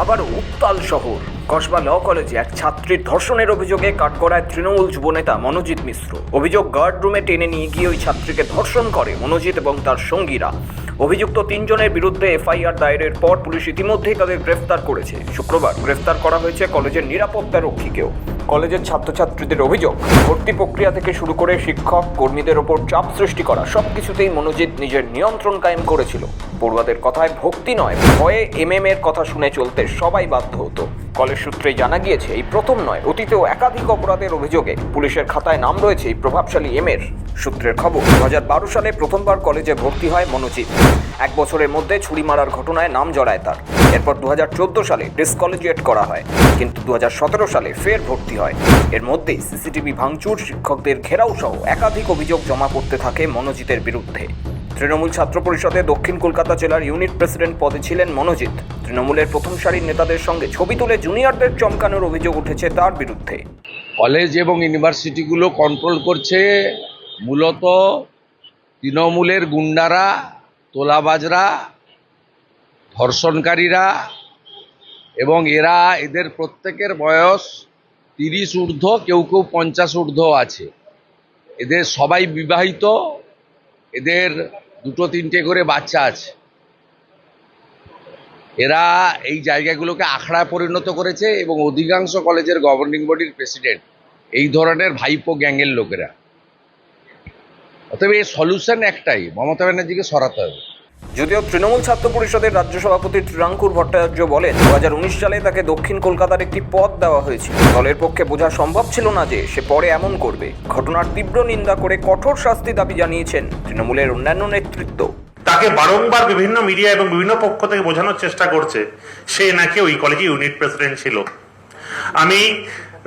আবারও উত্তাল শহর। কসবা ল কলেজে এক ছাত্রীর ধর্ষণের অভিযোগে কাঠগড়ায় তৃণমূল যুবনেতা মনোজিৎ মিশ্র। অভিযোগ, গার্ড রুমে টেনে নিয়ে গিয়ে ওই ছাত্রীকে ধর্ষণ করে মনোজিৎ এবং তার সঙ্গীরা। অভিযুক্ত 3 জনের বিরুদ্ধে এফআইআর দায়েরের পর পুলিশ ইতিমধ্যেই তাদের গ্রেফতার করেছে। শুক্রবার গ্রেফতার করা হয়েছে কলেজের নিরাপত্তা রক্ষীকেও। কলেজের ছাত্রছাত্রীদের অভিযোগ, ভর্তি প্রক্রিয়া থেকে শুরু করে শিক্ষক কর্মীদের ওপর চাপ সৃষ্টি করা সবকিছুতেই মনোজিৎ নিজের নিয়ন্ত্রণ কায়েম করেছিল। পড়ুয়াদের কথায় ভক্তি নয়, ভয়ে এর কথা শুনে চলতে সবাই বাধ্য হতো। কলেজ সূত্রে জানা গিয়েছে, এই প্রথম নয়, অতীতেও একাধিক অপরাধের অভিযোগে পুলিশের খাতায় নাম রয়েছে এই প্রভাবশালী এর। সূত্রের খবর, 2012 সালে প্রথমবার কলেজে ভর্তি হয় মনোজিৎ। 1 বছরের মধ্যে ছুরি মারার ঘটনায় নাম জড়ায় তার। এরপর 2014 সালে ডিসকলিজিয়েট করা হয়, কিন্তু 2017 সালে ফের ভর্তি হয়। এর মধ্যেই সিসিটিভি ভাঙচুর, শিক্ষকদের ঘেরাও সহ একাধিক অভিযোগ জমা পড়তে থাকে মনোজিতের বিরুদ্ধে। তৃণমূল ছাত্র পরিষদে দক্ষিণ কলকাতা জেলার ইউনিট প্রেসিডেন্ট পদে ছিলেন মনোজিৎ। তৃণমূলের প্রথম সারির নেতাদের সঙ্গে ছবি তুলে জুনিয়রদের চমকানোর অভিযোগ উঠেছে তার বিরুদ্ধে। কলেজ এবং ইউনিভার্সিটিগুলো কন্ট্রোল করছে মূলত তৃণমূলের গুন্ডারা, তোলাবাজরা, ধর্ষণকারীরা, এবং এদের প্রত্যেকের বয়স 30 ঊর্ধ্ব, কেউ 50 ঊর্ধ্ব আছে। এদের সবাই বিবাহিত, এদের 2-3টে করে বাচ্চা আছে। এরা এই জায়গাগুলোকে আখড়ায় পরিণত করেছে এবং অধিকাংশ কলেজের গভর্নিং বডির প্রেসিডেন্ট এই ধরনের ভাইপো গ্যাংয়ের লোকেরা। অতএব এই সলিউশন একটাই, মমতা ব্যানার্জিকে সরাতে হবে। যদিও তৃণমূল ছাত্র পরিষদের রাজ্য সভাপতি ত্রিরাঙ্কুর ভট্টাচার্য বলেন, 2019 সালে তাকে দক্ষিণ কলকাতার একটি পদ দেওয়া হয়েছিল। দলের পক্ষে বোঝা সম্ভব ছিল না যে সে পরে এমন করবে। ঘটনার তীব্র নিন্দা করে কঠোর শাস্তি দাবি জানিয়েছেন তৃণমূলের অন্যান্য নেতৃত্ব। তাকে বারংবার বিভিন্ন মিডিয়া এবং বিভিন্ন পক্ষ থেকে বোঝানোর চেষ্টা করছে সে নাকি ওই কলেজে ইউনিট প্রেসিডেন্ট ছিল। আমি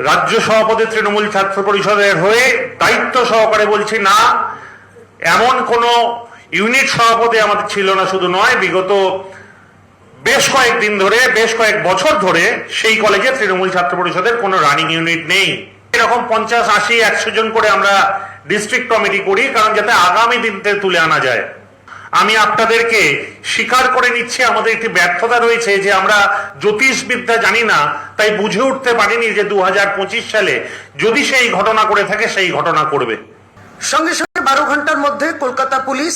রাজ্য সভাপতি তৃণমূল ছাত্র পরিষদের হয়ে দায়িত্ব সহকারে বলছি, না, এমন কোনো ইউনিট সভাপতি আমাদের ছিল না। শুধু নয়, বিগত বেশ কয়েকদিন ধরে, বেশ কয়েক বছর ধরে সেই কলেজে তৃণমূল ছাত্র পরিষদের কোনো রানিং ইউনিট নেই। এরকম 50, 80, 100 জন করে আমরা ডিস্ট্রিক্ট কমিটি করি, কারণ যাতে আগামী দিনতে তুলে আনা যায়। আমি আপনাদেরকে স্বীকার করে নিচ্ছি, আমাদের একটি ব্যর্থতা রয়েছে যে আমরা জ্যোতিষবিদ্যা জানি না, তাই বুঝে উঠতে পারিনি যে 2025 সালে যদি সেই ঘটনা করে থাকে, সেই ঘটনা করবে। সঙ্গে সঙ্গে 12 ঘন্টার মধ্যে কলকাতা পুলিশ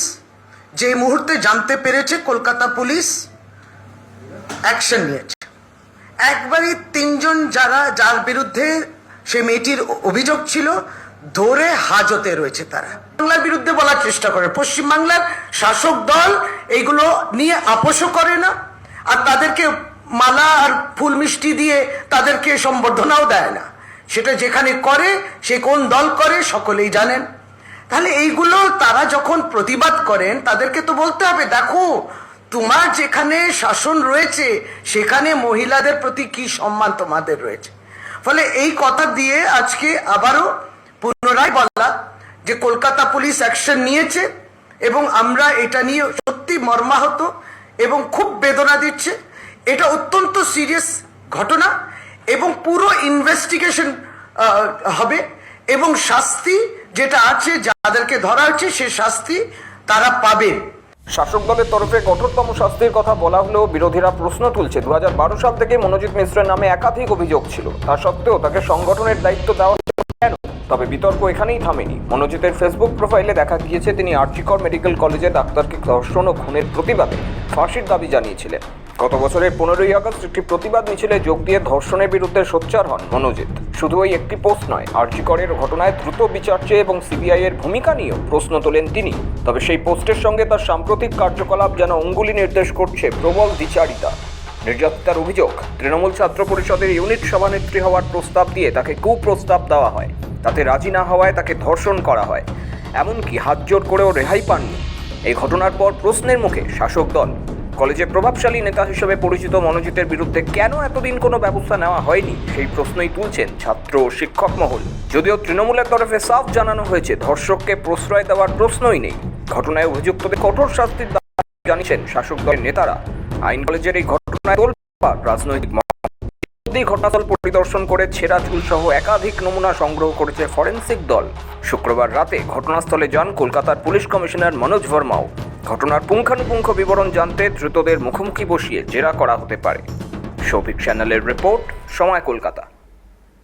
যে মুহূর্তে জানতে পেরেছে, কলকাতা পুলিশ অ্যাকশন নিয়েছে। একবারই 3 জন যার বিরুদ্ধে সে মেয়েটির অভিযোগ ছিল, ধরে হাজতে রয়েছে। তারা বাংলার বিরুদ্ধে বলার চেষ্টা করে। পশ্চিমবাংলার শাসক দল এইগুলো নিয়ে আপোষও করে না, আর তাদেরকে মালা আর ফুল মিষ্টি দিয়ে তাদেরকে সম্বর্ধনাও দেয় না। সেটা যেখানে করে, সে কোন দল করে সকলেই জানেন। তাহলে এইগুলো তারা যখন প্রতিবাদ করেন, তাদেরকে তো বলতে হবে, দেখো তোমার যেখানে শাসন রয়েছে সেখানে মহিলাদের প্রতি কি সম্মান তোমাদের রয়েছে। ফলে এই কথা দিয়ে আজকে আবারও পুনরায় বলা যে কলকাতা পুলিশ অ্যাকশন নিয়েছে এবং আমরা এটা নিয়ে সত্যি মর্মাহত এবং খুব বেদনা দিচ্ছে। এটা অত্যন্ত সিরিয়াস ঘটনা এবং পুরো ইনভেস্টিগেশন হবে এবং শাস্তি যেটা আছে, যাদেরকে ধরা হচ্ছে সে শাস্তি তারা পাবে। শাসক দলের তরফে কঠোরতম শাস্তির কথা বলা হলেও বিরোধীরা প্রশ্ন তুলছে, 2012 সাল থেকে মনোজিৎ মিশ্রের নামে একাধিক অভিযোগ ছিল, তা সত্ত্বেও তাকে সংগঠনের দায়িত্ব দেওয়া কেন? তবে বিতর্ক এখানেই থামেনি। মনোজিতের ফেসবুক প্রোফাইলে দেখা গিয়েছে তিনি আরজিকর মেডিকেল কলেজে ডাক্তারকে ধর্ষণ ও খুনের প্রতিবাদে ফাঁসির দাবি জানিয়েছিলেন। গত বছরের 15ই আগস্ট একটি প্রতিবাদ মিছিলে যোগ দিয়ে ধর্ষণের বিরুদ্ধে সোচ্চার হন মনোজিৎ। শুধু ওই একটি পোস্ট নয়, আরজিকরের ঘটনায় দ্রুত বিচার চেয়ে এবং সিবিআই এর ভূমিকা নিয়েও প্রশ্ন তোলেন তিনি। তবে সেই পোস্টের সঙ্গে তার সাম্প্রতিক কার্যকলাপ যেন অঙ্গুলি নির্দেশ করছে প্রবল দ্বিচারিতা। নির্যাতিতার অভিযোগ, তৃণমূল ছাত্র পরিষদের ইউনিট সভানেত্রী হওয়ার প্রস্তাব দিয়ে তাকে কুপ্রস্তাব দেওয়া হয়, তাতে রাজি না হওয়ায় তাকে ধর্ষণ করা হয়, এমনকি হাতজোড় করেও রেহাই পাননি। এই ঘটনার পর প্রশ্নের মুখে শাসক দল। কলেজে প্রভাবশালী নেতা হিসেবে পরিচিত মনোজিতের বিরুদ্ধে কেন এতদিন কোনো ব্যবস্থা নেওয়া হয়নি, সেই প্রশ্নই তুলছেন ছাত্র ও শিক্ষক মহল। যদিও তৃণমূলের তরফে সাফ জানানো হয়েছে, ধর্ষককে প্রশ্রয় দেওয়ার প্রশ্নই নেই। ঘটনায় অভিযুক্তদের কঠোর শাস্তির দাবি জানিয়েছেন শাসক দলের নেতারা। আইন কলেজের এই ঘটনায় তোলপাড় রাজনৈতিক ঘটনাস্থল পরিদর্শন করে ছেঁড়া চুল সহ একাধিক নমুনা সংগ্রহ করেছে ফরেন্সিক দল। শুক্রবার রাতে ঘটনাস্থলে যান কলকাতার পুলিশ কমিশনার মনোজ ভার্মাও। ঘটনার পুঙ্খানুপুঙ্খ বিবরণ জানতে ধৃতদের মুখোমুখি বসিয়ে জেরা করা হতে পারে। শফিক চ্যানেলের রিপোর্ট, সময় কলকাতা।